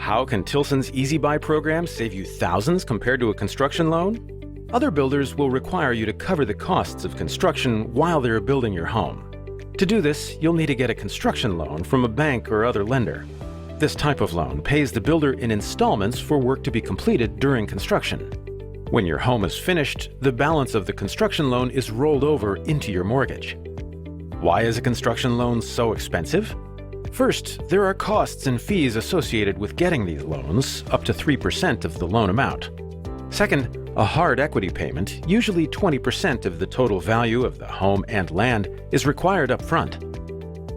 How can Tilson's Easy Buy program save you thousands compared to a construction loan? Other builders will require you to cover the costs of construction while they're building your home. To do this, you'll need to get a construction loan from a bank or other lender. This type of loan pays the builder in installments for work to be completed during construction. When your home is finished, the balance of the construction loan is rolled over into your mortgage. Why is a construction loan so expensive? First, there are costs and fees associated with getting these loans, up to 3% of the loan amount. Second, a hard equity payment, usually 20% of the total value of the home and land, is required up front.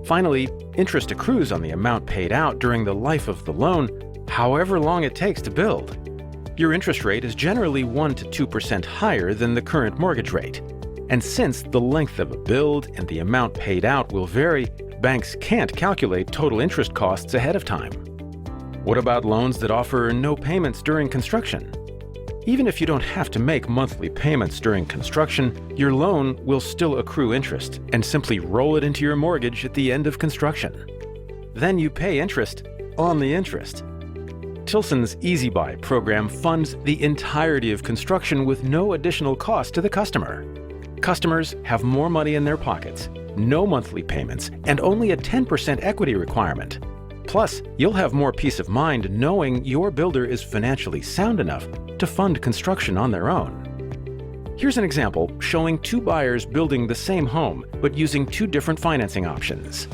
Finally, interest accrues on the amount paid out during the life of the loan, however long it takes to build. Your interest rate is generally 1 to 2% higher than the current mortgage rate. And since the length of a build and the amount paid out will vary, banks can't calculate total interest costs ahead of time. What about loans that offer no payments during construction? Even if you don't have to make monthly payments during construction, your loan will still accrue interest and simply roll it into your mortgage at the end of construction. Then you pay interest on the interest. Tilson's Easy Buy program funds the entirety of construction with no additional cost to the customer. Customers have more money in their pockets, no monthly payments, and only a 10% equity requirement. Plus, you'll have more peace of mind knowing your builder is financially sound enough to fund construction on their own. Here's an example showing two buyers building the same home but using two different financing options.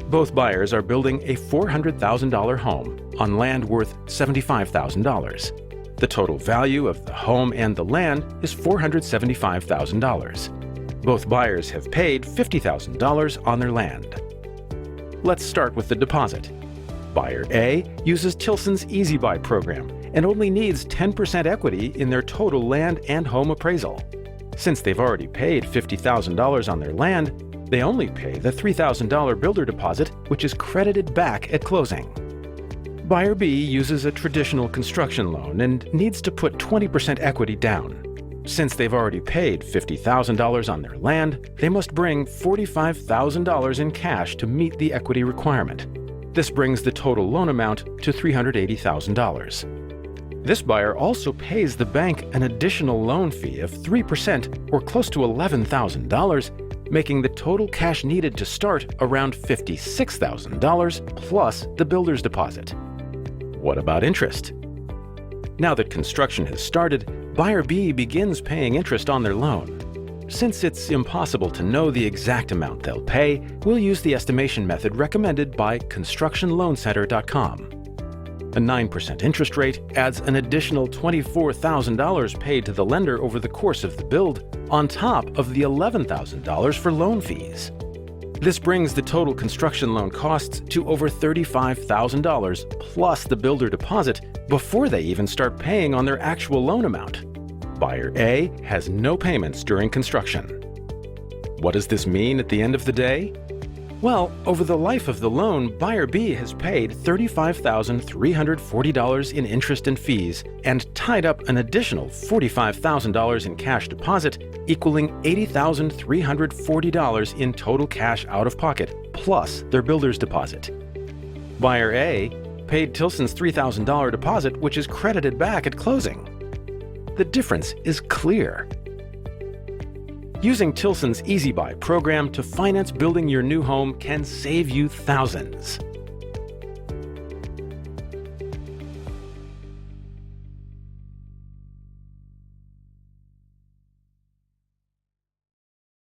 Both buyers are building a $400,000 home on land worth $75,000. The total value of the home and the land is $475,000. Both buyers have paid $50,000 on their land. Let's start with the deposit. Buyer A uses Tilson's Easy Buy program and only needs 10% equity in their total land and home appraisal. Since they've already paid $50,000 on their land, they only pay the $3,000 builder deposit, which is credited back at closing. Buyer B uses a traditional construction loan and needs to put 20% equity down. Since they've already paid $50,000 on their land, they must bring $45,000 in cash to meet the equity requirement. This brings the total loan amount to $380,000. This buyer also pays the bank an additional loan fee of 3% or close to $11,000, making the total cash needed to start around $56,000 plus the builder's deposit. What about interest? Now that construction has started, Buyer B begins paying interest on their loan. Since it's impossible to know the exact amount they'll pay, we'll use the estimation method recommended by ConstructionLoanCenter.com. A 9% interest rate adds an additional $24,000 paid to the lender over the course of the build, on top of the $11,000 for loan fees. This brings the total construction loan costs to over $35,000 plus the builder deposit before they even start paying on their actual loan amount. Buyer A has no payments during construction. What does this mean at the end of the day? Well, over the life of the loan, Buyer B has paid $35,340 in interest and fees and tied up an additional $45,000 in cash deposit, equaling $80,340 in total cash out of pocket, plus their builder's deposit. Buyer A paid Tilson's $3,000 deposit, which is credited back at closing. The difference is clear. Using Tilson's Easy Buy program to finance building your new home can save you thousands.